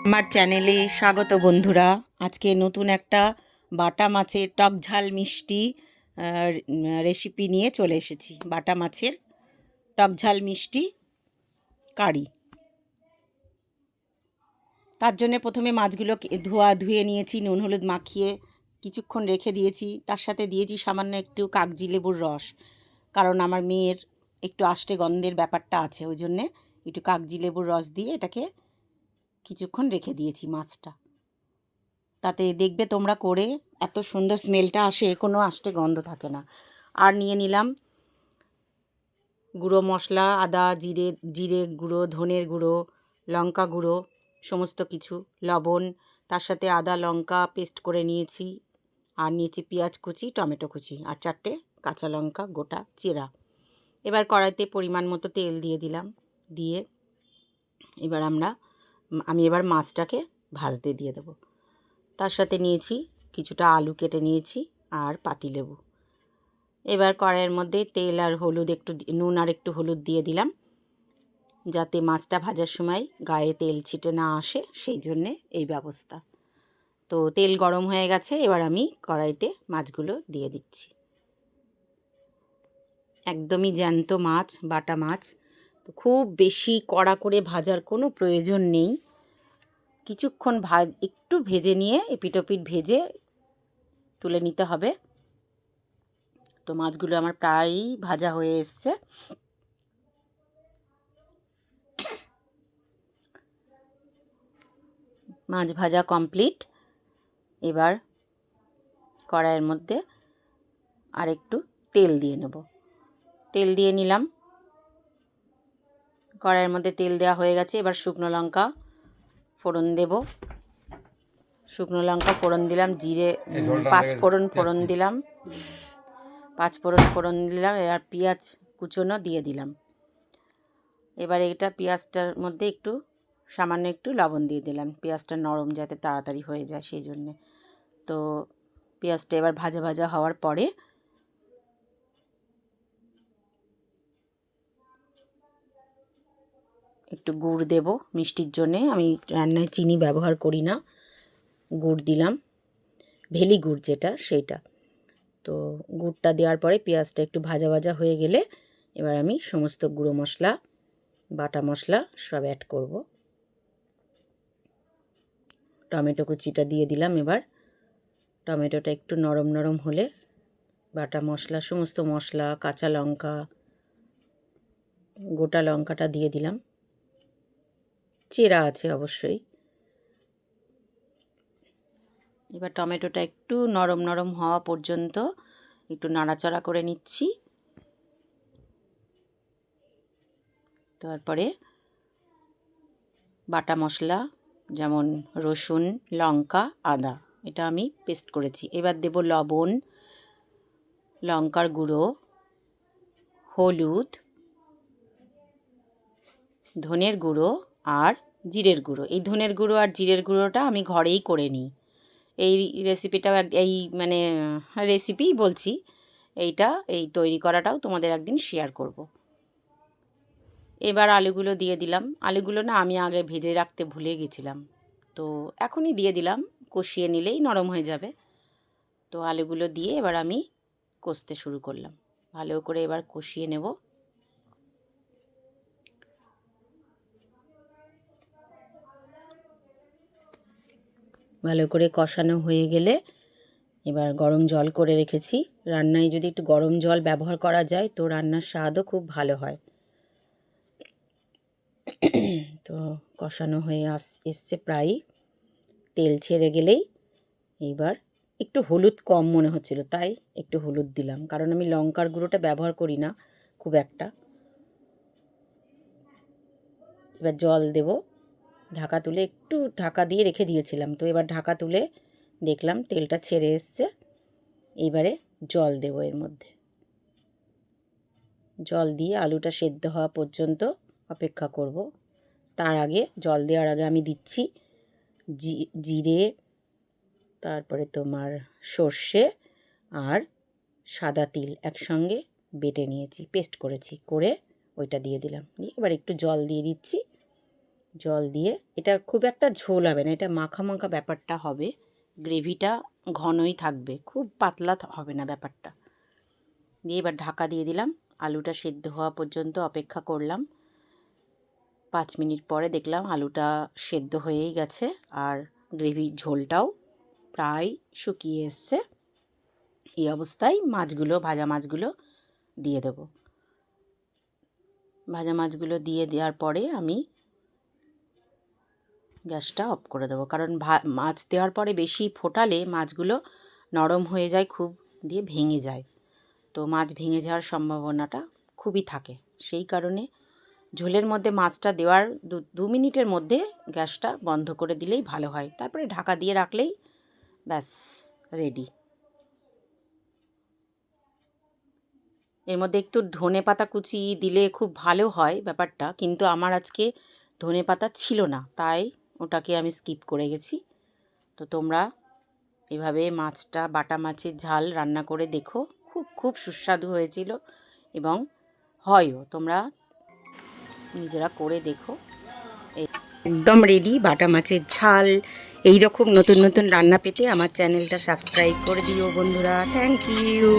আমার চ্যানেলে স্বাগত বন্ধুরা। আজকে নতুন একটা বাটা মাছের টক ঝাল মিষ্টি রেসিপি নিয়ে চলে এসেছি। বাটা মাছের টক ঝাল মিষ্টি কারি। তার জন্য প্রথমে মাছগুলো ধুয়ে নিয়েছি, নুন হলুদ মাখিয়ে কিছুক্ষণ রেখে দিয়েছি। তার সাথে দিয়েছি সামান্য একটু কাগজি লেবুর রস, কারণ আমার মেয়ের একটু আষ্টে গন্ধের ব্যাপারটা আছে, ওই জন্যে একটু কাগজি লেবুর রস দিয়ে এটাকে কিছুক্ষণ রেখে দিয়েছি মাছটা। তাতে দেখবে তোমরা করে এত সুন্দর স্মেলটা আসে, কোনো আষ্টে গন্ধ থাকে না। আর নিয়ে নিলাম গুঁড়ো মশলা, আদা জিরে গুঁড়ো, ধনের গুঁড়ো, লঙ্কা গুঁড়ো, সমস্ত কিছু, লবণ, তার সাথে আদা লঙ্কা পেস্ট করে নিয়েছি। আর নিয়েছি পেঁয়াজ কুচি, টমেটো কুচি, আর 4টে কাঁচা লঙ্কা গোটা চেরা। এবার কড়াইতে পরিমাণ মতো তেল দিয়ে দিলাম। দিয়ে এবার আমি এবার মাছটাকে ভাজতে দিয়ে দেবো। তার সাথে নিয়েছি কিছুটা আলু কেটে নিয়েছি আর পাতিলেবু। এবার কড়াইয়ের মধ্যে তেল আর হলুদ, একটু নুন আর একটু হলুদ দিয়ে দিলাম, যাতে মাছটা ভাজার সময় গায়ে তেল ছিটে না আসে, সেই জন্যে এই ব্যবস্থা। তো তেল গরম হয়ে গেছে, এবার আমি কড়াইতে মাছগুলো দিয়ে দিচ্ছি। একদমই জ্যান্ত মাছ, বাটা মাছ, তো খুব বেশি কড়া করে ভাজার কোনো প্রয়োজন নেই। কিছুক্ষণ একটু ভেজে নিয়ে এপিটোপিট ভেজে তুলে নিতে হবে। তো মাছগুলো আমার প্রায়ই ভাজা হয়ে এসছে। মাছ ভাজা কমপ্লিট। এবার কড়াইয়ের মধ্যে আর একটু তেল দিয়ে নেব। তেল দিয়ে নিলাম। কড়াইয়ের মধ্যে তেল দেওয়া হয়ে গেছে। এবার শুকনো লঙ্কা ফোড়ন দেব। শুকনো লঙ্কা ফোড়ন দিলাম, জিরে 5 ফোড়ন দিলাম, 5 ফোড়ন দিলাম। এবার পেঁয়াজ কুচোনো দিয়ে দিলাম। এবার এটা পেঁয়াজটার মধ্যে একটু সামান্য একটু লবণ দিয়ে দিলাম, পেঁয়াজটা নরম যাতে তাড়াতাড়ি হয়ে যায় সেই জন্যে। তো পেঁয়াজটা এবার ভাজা ভাজা হওয়ার পরে একটু গুড় দেব মিষ্টির জন্যে। আমি রান্নায় চিনি ব্যবহার করি না, গুড় দিলাম, ভেলি গুড় যেটা, সেইটা। তো গুড়টা দেওয়ার পরে পেঁয়াজটা একটু ভাজা ভাজা হয়ে গেলে এবার আমি সমস্ত গুঁড়ো মশলা, বাটা মশলা সব অ্যাড করব। টমেটো কুচিটা দিয়ে দিলাম। এবার টমেটোটা একটু নরম নরম হলে বাটা মশলা, সমস্ত মশলা, কাঁচা লঙ্কা, গোটা লঙ্কাটা দিয়ে দিলাম, চেরা আছে অবশ্যই। এবার টমেটোটা একটু নরম নরম হওয়া পর্যন্ত একটু নাড়াচাড়া করে নিচ্ছি। তারপরে বাটা মশলা যেমন রসুন, লঙ্কা, আদা, এটা আমি পেস্ট করেছি। এবার দেব লবণ, লঙ্কার গুঁড়ো, হলুদ, ধনের গুঁড়ো আর জিরের গুঁড়ো। এই ধনের গুঁড়ো আর জিরের গুঁড়োটা আমি ঘরেই করে নিই। এই রেসিপিটাও মানে রেসিপিই বলছি, এই তৈরি করাটাও তোমাদের একদিন শেয়ার করব। এবার আলুগুলো দিয়ে দিলাম। আলুগুলো না আমি আগে ভেজে রাখতে ভুলে গেছিলাম, তো এখনই দিয়ে দিলাম, কষিয়ে নিলেই নরম হয়ে যাবে। তো আলুগুলো দিয়ে এবার আমি কষতে শুরু করলাম। ভালো করে এবার কষিয়ে নেব। ভালো করে কষানো হয়ে গেলে এবার গরম জল করে রেখেছি। রান্নায় যদি একটু গরম জল ব্যবহার করা যায় তো রান্নার স্বাদও খুব ভালো হয়। তো কষানো হয়ে এসছে প্রায়, তেল ছেড়ে গেলেই এবার একটু হলুদ কম মনে হচ্ছিল, তাই একটু হলুদ দিলাম, কারণ আমি লঙ্কার গুঁড়োটা ব্যবহার করি না খুব একটা। এবার জল দেব। ঢাকা তুলে একটু ঢাকা দিয়ে রেখে দিয়েছিলাম, তো এবার ঢাকা তুলে দেখলাম তেলটা ছেড়ে এসছে। এইবারে জল দেব এর মধ্যে। জল দিয়ে আলুটা সেদ্ধ হওয়া পর্যন্ত অপেক্ষা করব। তার আগে, জল দেওয়ার আগে আমি দিচ্ছি জিরে, তারপরে তোমার সর্ষে আর সাদা তিল একসঙ্গে বেটে নিয়েছি, পেস্ট করেছি, করে ওইটা দিয়ে দিলাম। দিয়ে এবার একটু জল দিয়ে দিচ্ছি, জল দিয়ে, এটা খুব একটা ঝোল হবে না, এটা মাখা মাখা ব্যাপারটা হবে, গ্রেভিটা ঘনই থাকবে, খুব পাতলা হবে না ব্যাপারটা। দিয়ে এবার ঢাকা দিয়ে দিলাম, আলুটা সেদ্ধ হওয়া পর্যন্ত অপেক্ষা করলাম। 5 মিনিট পরে দেখলাম আলুটা সেদ্ধ হয়েই গেছে আর গ্রেভির ঝোলটাও প্রায় শুকিয়ে এসছে। এই অবস্থায় মাছগুলো, ভাজা মাছগুলো দিয়ে দেব। ভাজা মাছগুলো দিয়ে দেওয়ার পরে আমি গ্যাসটা অফ করে দেবো, কারণ মাছ দেওয়ার পরে বেশি ফোটালে মাছগুলো নরম হয়ে যায় খুব, দিয়ে ভেঙে যায়, তো মাছ ভেঙে যাওয়ার সম্ভাবনাটা খুবই থাকে। সেই কারণে ঝোলের মধ্যে মাছটা দেওয়ার 2 মিনিটের মধ্যে গ্যাসটা বন্ধ করে দিলেই ভালো হয়, তারপরে ঢাকা দিয়ে রাখলেই ব্যাস রেডি। এর মধ্যে একটু ধনেপাতা কুচি দিলে খুব ভালো হয় ব্যাপারটা, কিন্তু আমার আজকে ধনেপাতা ছিল না, তাই ওটাকে আমি স্কিপ করে গেছি। তো তোমরা এভাবে মাছটা, বাটা মাছের ঝাল রান্না করে দেখো, খুব খুব সুস্বাদু হয়েছিল এবং হয়ও, তোমরা নিজেরা করে দেখো। একদম রেডি বাটা মাছের ঝাল। এই রকম নতুন নতুন রান্না পেতে আমার চ্যানেলটা সাবস্ক্রাইব করে দিও বন্ধুরা। Thank you.